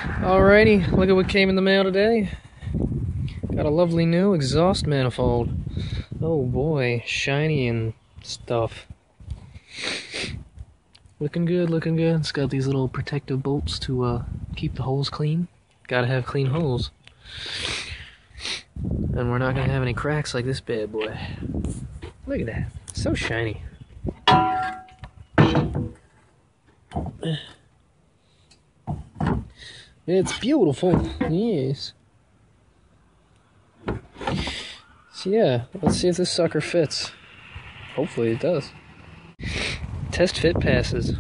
Alrighty, look at what came in the mail today. Got a lovely new exhaust manifold. Oh boy, shiny and stuff. Looking good, looking good. It's got these little protective bolts to keep the holes clean. Gotta have clean holes. And we're not gonna have any cracks like this bad boy. Look at that, so shiny. It's beautiful, yes. So yeah, let's see if this sucker fits. Hopefully it does. Test fit passes.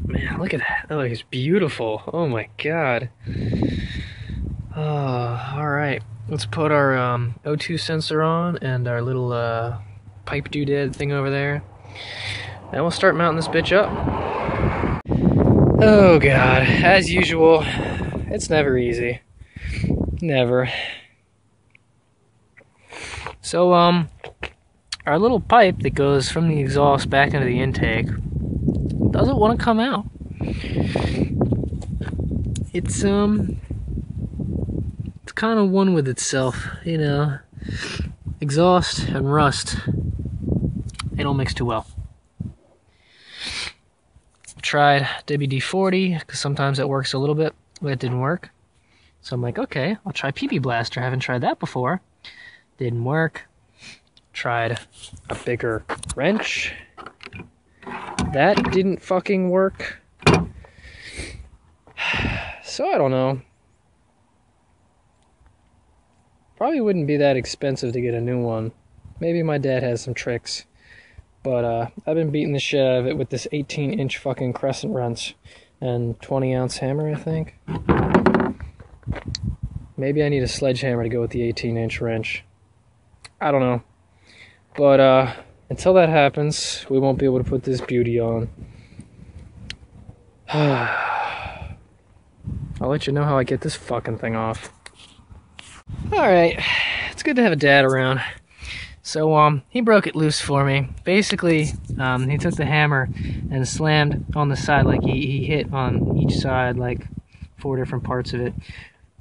Man, look at that. That looks beautiful. Oh my god. Alright. Let's put our O2 sensor on and our little pipe doodad thing over there. And we'll start mounting this bitch up. Oh god, as usual, it's never easy. Never. So, our little pipe that goes from the exhaust back into the intake doesn't want to come out. It's kind of one with itself, you know. Exhaust and rust, they don't mix too well. Tried WD-40 because sometimes it works a little bit, but it didn't work. So I'm like, okay, I'll try PB Blaster. I haven't tried that before. Didn't work. Tried a bigger wrench. That didn't fucking work. So I don't know. Probably wouldn't be that expensive to get a new one. Maybe my dad has some tricks. But I've been beating the shit out of it with this 18-inch fucking crescent wrench and 20-ounce hammer, I think. Maybe I need a sledgehammer to go with the 18-inch wrench. I don't know. But until that happens, we won't be able to put this beauty on. I'll let you know how I get this fucking thing off. Alright, it's good to have a dad around. So, he broke it loose for me. Basically, he took the hammer and slammed on the side, like he hit on each side, like 4 different parts of it,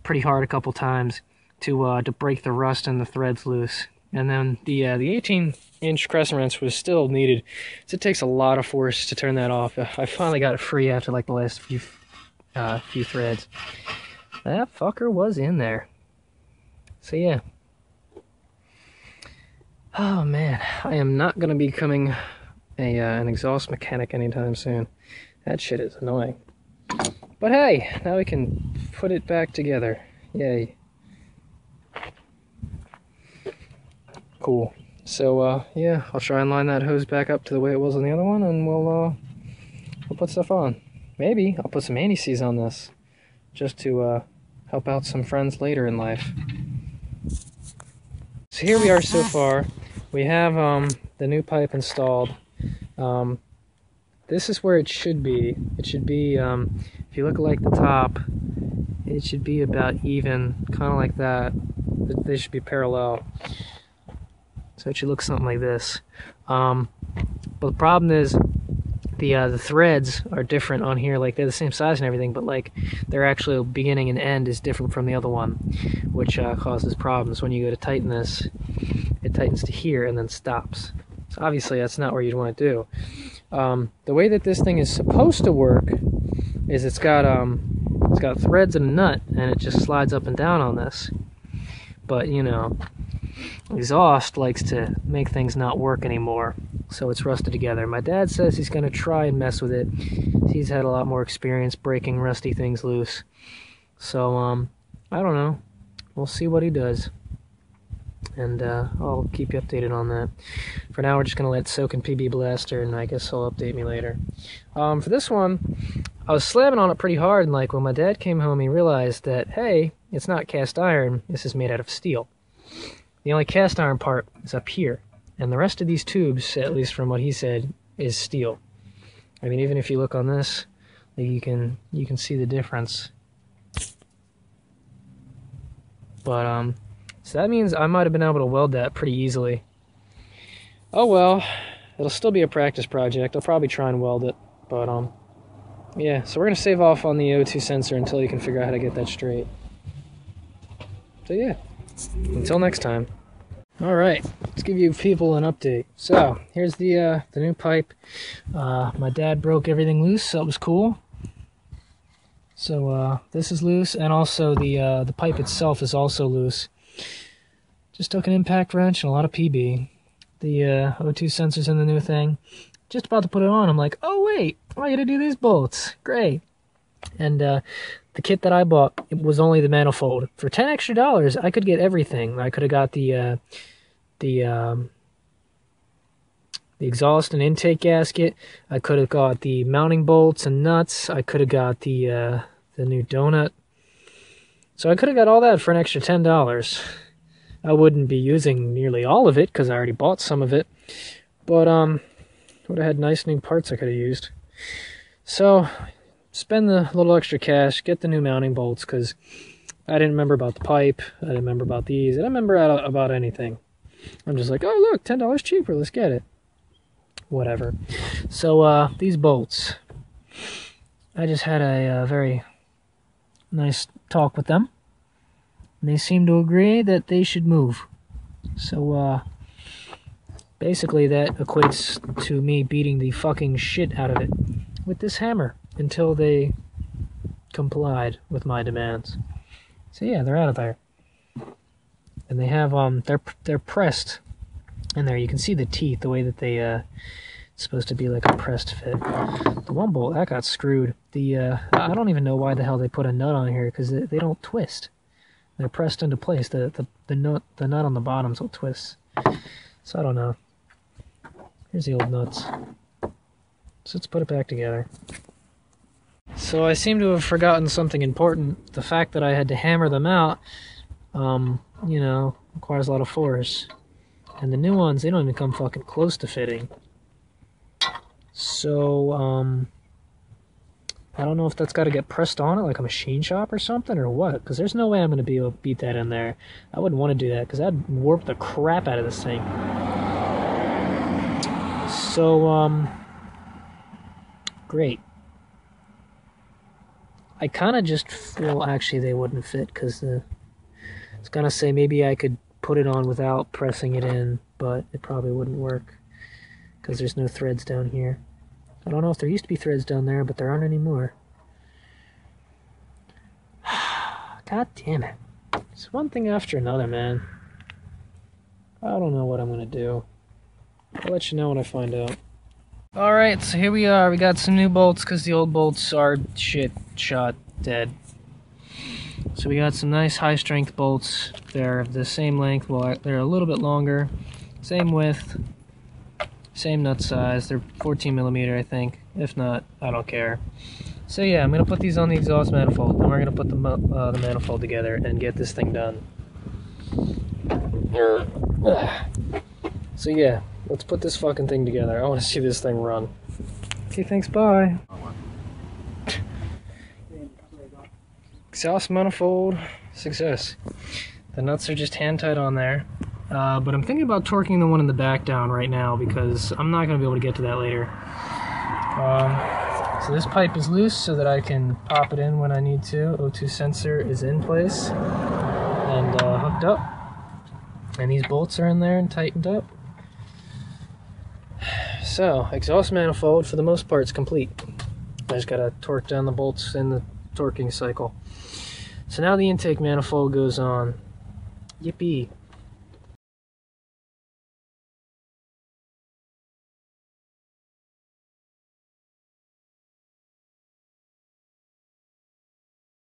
pretty hard a couple times to break the rust and the threads loose. And then the 18-inch crescent wrench was still needed, so it takes a lot of force to turn that off. I finally got it free after like the last few threads. That fucker was in there. So yeah. Oh man, I am not going to be becoming an exhaust mechanic anytime soon. That shit is annoying. But hey, now we can put it back together. Yay. Cool. So yeah, I'll try and line that hose back up to the way it was on the other one, and we'll put stuff on. Maybe I'll put some anti-seize on this, just to help out some friends later in life. So here we are so far. We have the new pipe installed. This is where it should be. It should be, if you look like the top, it should be about even, kind of like that. They should be parallel. So it should look something like this. But the problem is the threads are different on here. Like, they're the same size and everything, but like their actual beginning and end is different from the other one, which causes problems. When you go to tighten this, it tightens to here and then stops. So obviously that's not what you'd want to do. The way that this thing is supposed to work is it's got threads and a nut, and it just slides up and down on this. But you know, exhaust likes to make things not work anymore, so it's rusted together. My dad says he's going to try and mess with it. He's had a lot more experience breaking rusty things loose. So I don't know. We'll see what he does. And I'll keep you updated on that. For now, we're just going to let it soak in PB Blaster, and I guess he'll update me later. For this one, I was slamming on it pretty hard, and like when my dad came home, he realized that, hey, it's not cast iron, this is made out of steel. The only cast iron part is up here, and the rest of these tubes, at least from what he said, is steel. I mean, even if you look on this, you can see the difference. But so that means I might have been able to weld that pretty easily. Oh well, it'll still be a practice project. I'll probably try and weld it, but Yeah, so we're going to save off on the O2 sensor until you can figure out how to get that straight. So yeah, until next time. Alright, let's give you people an update. So, here's the new pipe. My dad broke everything loose, so it was cool. So this is loose, and also the pipe itself is also loose. Just took an impact wrench and a lot of PB. The O2 sensor's in the new thing. Just about to put it on, I'm like, oh wait, I gotta do these bolts. Great. And the kit that I bought, it was only the manifold. For $10 extra, I could get everything. I could have got the exhaust and intake gasket. I could have got the mounting bolts and nuts. I could have got the new donut. So I could have got all that for an extra $10. I wouldn't be using nearly all of it because I already bought some of it. But would have had nice new parts I could have used. So spend the little extra cash, get the new mounting bolts because I didn't remember about the pipe. I didn't remember about these. I didn't remember about anything. I'm just like, oh look, $10 cheaper. Let's get it. Whatever. So these bolts, I just had a very nice talk with them, and they seem to agree that they should move. So basically that equates to me beating the fucking shit out of it with this hammer until they complied with my demands. So yeah, they're out of there, and they have they're pressed in there. You can see the teeth, the way that they it's supposed to be like a pressed fit. The one bolt that got screwed. I don't even know why the hell they put a nut on here because they don't twist. They're pressed into place. The nut on the bottom so it twists. So I don't know. Here's the old nuts. So let's put it back together. So I seem to have forgotten something important. The fact that I had to hammer them out, you know, requires a lot of force. And the new ones, they don't even come fucking close to fitting. So, I don't know if that's got to get pressed on it like a machine shop or something or what. Because there's no way I'm going to be able to beat that in there. I wouldn't want to do that because that'd warp the crap out of this thing. So, great. I kind of just feel actually they wouldn't fit because it's going to say maybe I could put it on without pressing it in, but it probably wouldn't work because there's no threads down here. I don't know if there used to be threads down there, but there aren't anymore. God damn it. It's one thing after another, man. I don't know what I'm going to do. I'll let you know when I find out. Alright, so here we are. We got some new bolts because the old bolts are shot, dead. So we got some nice high-strength bolts. They're the same length, well, they're a little bit longer. Same width. Same nut size. They're 14mm, I think. If not, I don't care. So yeah, I'm going to put these on the exhaust manifold, and we're going to put the manifold together and get this thing done. So yeah, let's put this fucking thing together. I want to see this thing run. Okay, thanks, bye. Exhaust manifold, success. The nuts are just hand-tied on there. But I'm thinking about torquing the one in the back down right now because I'm not going to be able to get to that later. So this pipe is loose so that I can pop it in when I need to. O2 sensor is in place and hooked up. And these bolts are in there and tightened up. So, exhaust manifold for the most part is complete. I just got to torque down the bolts in the torquing cycle. So now the intake manifold goes on. Yippee.